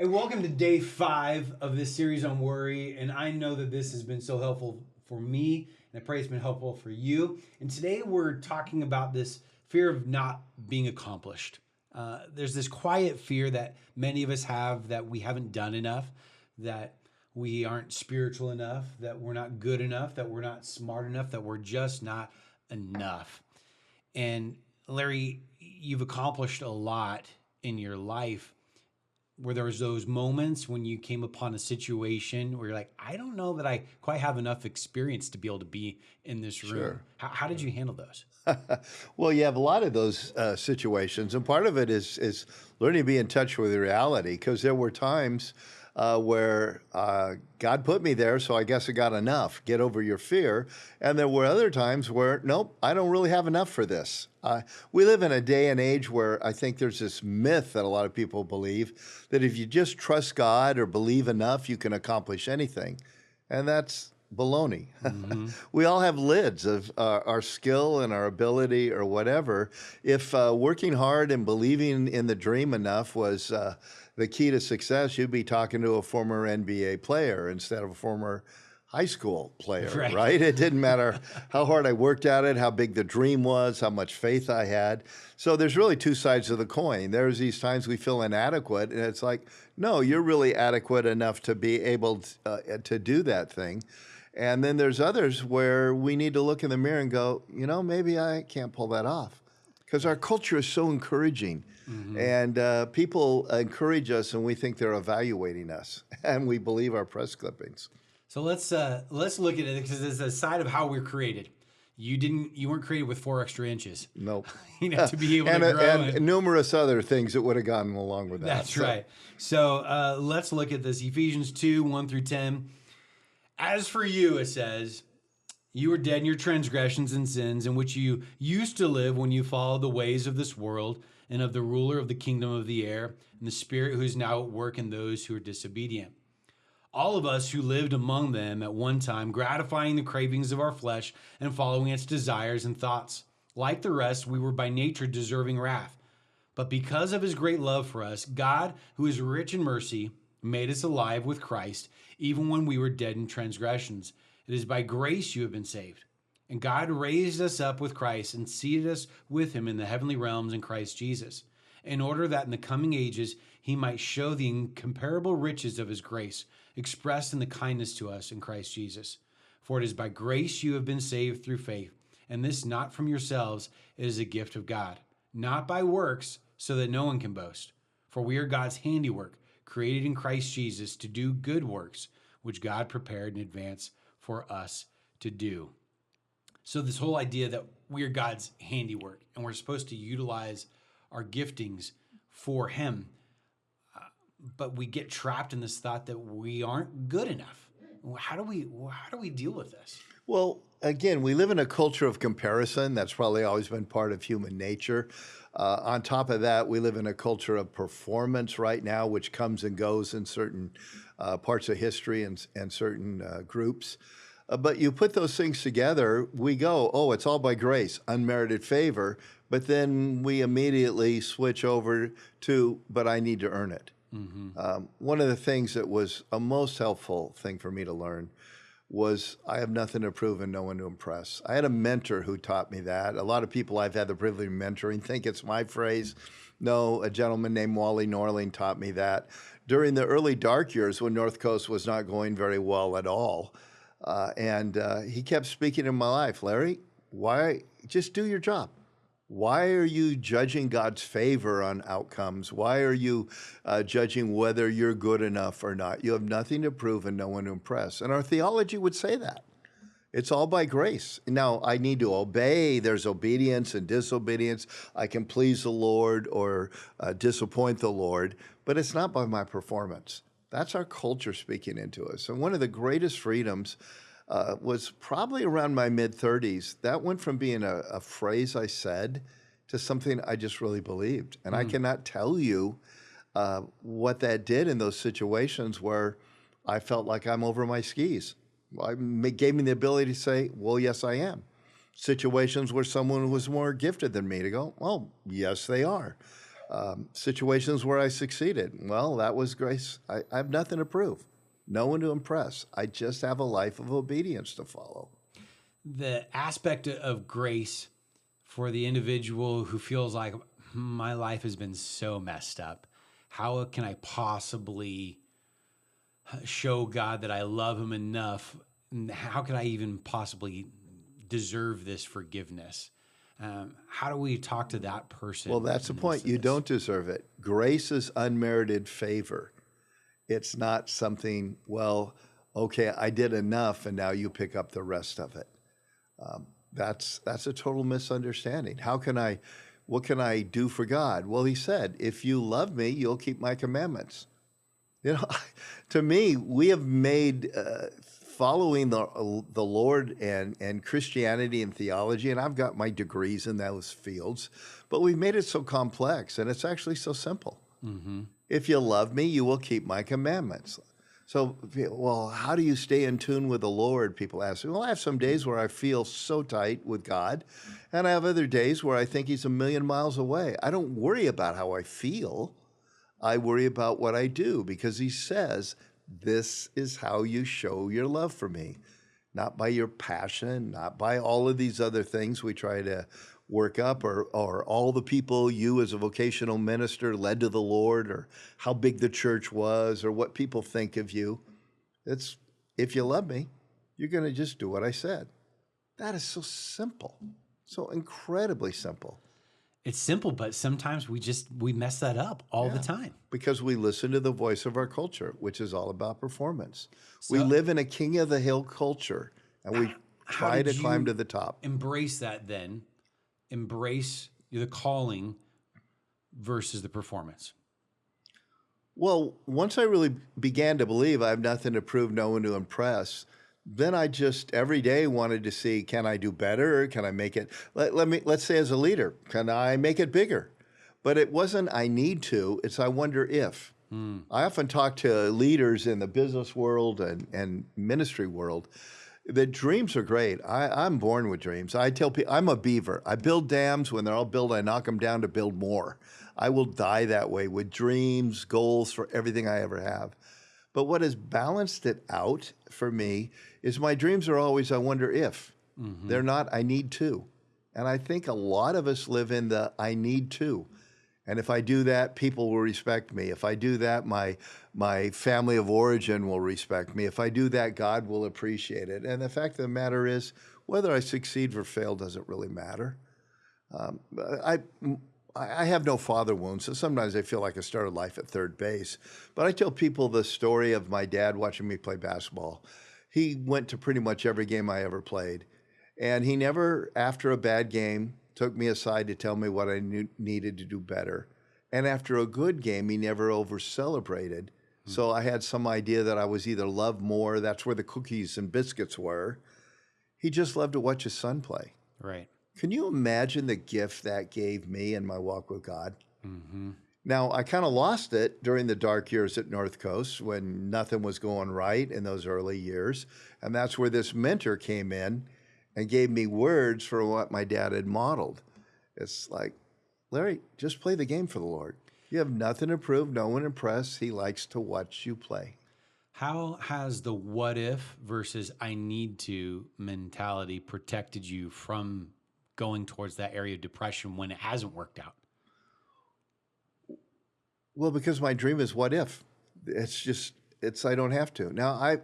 Hey, welcome to day 5 of this series on worry. And I know that this has been so helpful for me, and I pray it's been helpful for you. And today we're talking about this fear of not being accomplished. There's this quiet fear that many of us have that we haven't done enough, that we aren't spiritual enough, that we're not good enough, that we're not smart enough, that we're just not enough. And Larry, you've accomplished a lot in your life where there was those moments when you came upon a situation where you're like, I don't know that I quite have enough experience to be able to be in this room. Sure. How did you handle those? Well, you have a lot of those situations, and part of it is learning to be in touch with reality. Because there were times where God put me there, so I guess I got enough. Get over your fear. And there were other times where, nope, I don't really have enough for this. We live in a day and age where I think there's this myth that a lot of people believe that if you just trust God or believe enough, you can accomplish anything, and that's baloney. We all have lids of our skill and our ability or whatever. If working hard and believing in the dream enough was the key to success, you'd be talking to a former NBA player instead of a former high school player, Right. right? It didn't matter how hard I worked at it, how big the dream was, how much faith I had. So there's really two sides of the coin. There's these times we feel inadequate, and it's like, no, you're really adequate enough to be able to do that thing. And then there's others where we need to look in the mirror and go, maybe I can't pull that off. Because our culture is so encouraging. And people encourage us and we think they're evaluating us. And we believe our press clippings. So let's look at it because it's a side of how we're created. You weren't created with 4 extra inches. Nope. To be able and, to grow. and numerous other things that would have gone along with that. That's right. So let's look at this. Ephesians 2, 1 through 10. As for you, it says, you were dead in your transgressions and sins in which you used to live when you followed the ways of this world and of the ruler of the kingdom of the air and the spirit who is now at work in those who are disobedient. All of us who lived among them at one time, gratifying the cravings of our flesh and following its desires and thoughts. Like the rest, we were by nature deserving wrath. But because of his great love for us, God, who is rich in mercy, made us alive with Christ, even when we were dead in transgressions. It is by grace you have been saved. And God raised us up with Christ and seated us with him in the heavenly realms in Christ Jesus, in order that in the coming ages he might show the incomparable riches of his grace, expressed in the kindness to us in Christ Jesus. For it is by grace you have been saved through faith, and this not from yourselves, it is a gift of God, not by works, so that no one can boast. For we are God's handiwork, created in Christ Jesus to do good works, which God prepared in advance for us to do. So this whole idea that we are God's handiwork and we're supposed to utilize our giftings for him, but we get trapped in this thought that we aren't good enough. How do we deal with this? Well, again, we live in a culture of comparison. That's probably always been part of human nature. On top of that, we live in a culture of performance right now, which comes and goes in certain parts of history and certain groups. But you put those things together, we go, oh, it's all by grace, unmerited favor. But then we immediately switch over to, but I need to earn it. One of the things that was a most helpful thing for me to learn was I have nothing to prove and no one to impress. I had a mentor who taught me that. A lot of people I've had the privilege of mentoring think it's my phrase. No, a gentleman named Wally Norling taught me that during the early dark years when North Coast was not going very well at all. And he kept speaking in my life, Larry, why just do your job? Why are you judging God's favor on outcomes? Why are you judging whether you're good enough or not? You have nothing to prove and no one to impress. And our theology would say that. It's all by grace. Now, I need to obey. There's obedience and disobedience. I can please the Lord or disappoint the Lord, but it's not by my performance. That's our culture speaking into us. And one of the greatest freedoms was probably around my mid-30s. That went from being a phrase I said to something I just really believed. And I cannot tell you what that did in those situations where I felt like I'm over my skis. Gave me the ability to say, well, yes, I am. Situations where someone was more gifted than me to go, well, yes, they are. Situations where I succeeded. Well, that was grace. I have nothing to prove, no one to impress. I just have a life of obedience to follow. The aspect of grace for the individual who feels like my life has been so messed up. How can I possibly show God that I love him enough? How can I even possibly deserve this forgiveness? How do we talk to that person? Well, that's the point. You don't deserve it. Grace is unmerited favor. It's not something, well, okay, I did enough and now you pick up the rest of it. That's a total misunderstanding. What can I do for God? Well, he said, if you love me, you'll keep my commandments. You know, to me, we have made following the Lord and Christianity and theology, and I've got my degrees in those fields, but we've made it so complex, and it's actually so simple. Mm-hmm. If you love me, you will keep my commandments. So, well, how do you stay in tune with the Lord? People ask me. Well, I have some days where I feel so tight with God, and I have other days where I think he's a million miles away. I don't worry about how I feel. I worry about what I do, because he says, this is how you show your love for me. Not by your passion, not by all of these other things we try to work up, or all the people you as a vocational minister led to the Lord, or how big the church was, or what people think of you. It's, if you love me, you're going to just do what I said. That is so simple, so incredibly simple. It's simple, but sometimes we mess that up all the time. Because we listen to the voice of our culture, which is all about performance. We live in a king of the hill culture, and we try to climb to the top. Embrace that then. Embrace the calling versus the performance. Well, once I really began to believe I have nothing to prove, no one to impress, then I just every day wanted to see, can I do better? Can I make it? Let's say as a leader, can I make it bigger? But it wasn't I need to, it's I wonder if. I often talk to leaders in the business world and ministry world. The dreams are great. I'm born with dreams. I tell people, I'm a beaver. I build dams. When they're all built, I knock them down to build more. I will die that way, with dreams, goals for everything I ever have. But what has balanced it out for me is my dreams are always, I wonder if. Mm-hmm. They're not, I need to. And I think a lot of us live in the I need to. And if I do that, people will respect me. If I do that, my family of origin will respect me. If I do that, God will appreciate it. And the fact of the matter is, whether I succeed or fail doesn't really matter. I have no father wounds, so sometimes I feel like I started life at third base. But I tell people the story of my dad watching me play basketball. He went to pretty much every game I ever played. And he never, after a bad game, took me aside to tell me what I needed to do better. And after a good game, he never over-celebrated. So I had some idea that I was either loved more, that's where the cookies and biscuits were. He just loved to watch his son play. Right. Can you imagine the gift that gave me in my walk with God? Mm-hmm. Now, I kind of lost it during the dark years at North Coast when nothing was going right in those early years. And that's where this mentor came in and gave me words for what my dad had modeled. It's like, Larry, just play the game for the Lord. You have nothing to prove, no one impressed. He likes to watch you play. How has the what if versus I need to mentality protected you from going towards that area of depression when it hasn't worked out? Well, because my dream is what if. I don't have to. Now,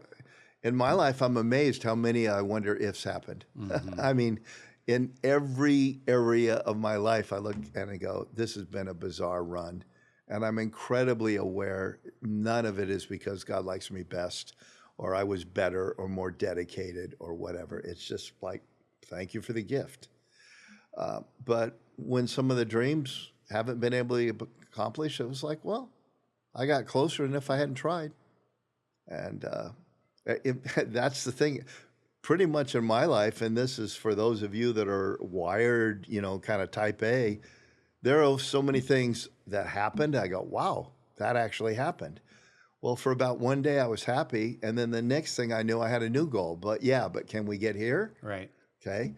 in my life, I'm amazed how many I wonder ifs happened. Mm-hmm. I mean, in every area of my life, I look and I go, this has been a bizarre run. And I'm incredibly aware none of it is because God likes me best, or I was better or more dedicated or whatever. It's just like, thank you for the gift. But when some of the dreams haven't been able to accomplish, it was like, well, I got closer than if I hadn't tried. And that's the thing. Pretty much in my life, and this is for those of you that are wired, kind of type A, there are so many things that happened. I go, wow, that actually happened. Well, for about one day I was happy, and then the next thing I knew I had a new goal. But can we get here? Right. Okay.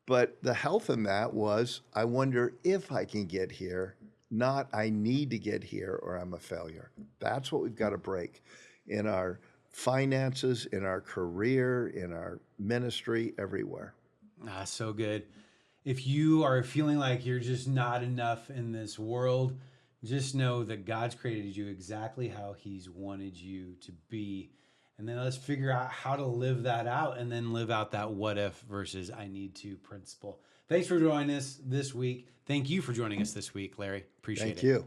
But the health in that was, I wonder if I can get here not I need to get here or I'm a failure. That's what we've got to break in our finances, in our career, in our ministry, everywhere. Ah, so good. If you are feeling like you're just not enough in this world, just know that God's created you exactly how He's wanted you to be. And then let's figure out how to live that out and then live out that what if versus I need to principle. Thanks for joining us this week. Thank you for joining us this week, Larry. Appreciate Thank it. you.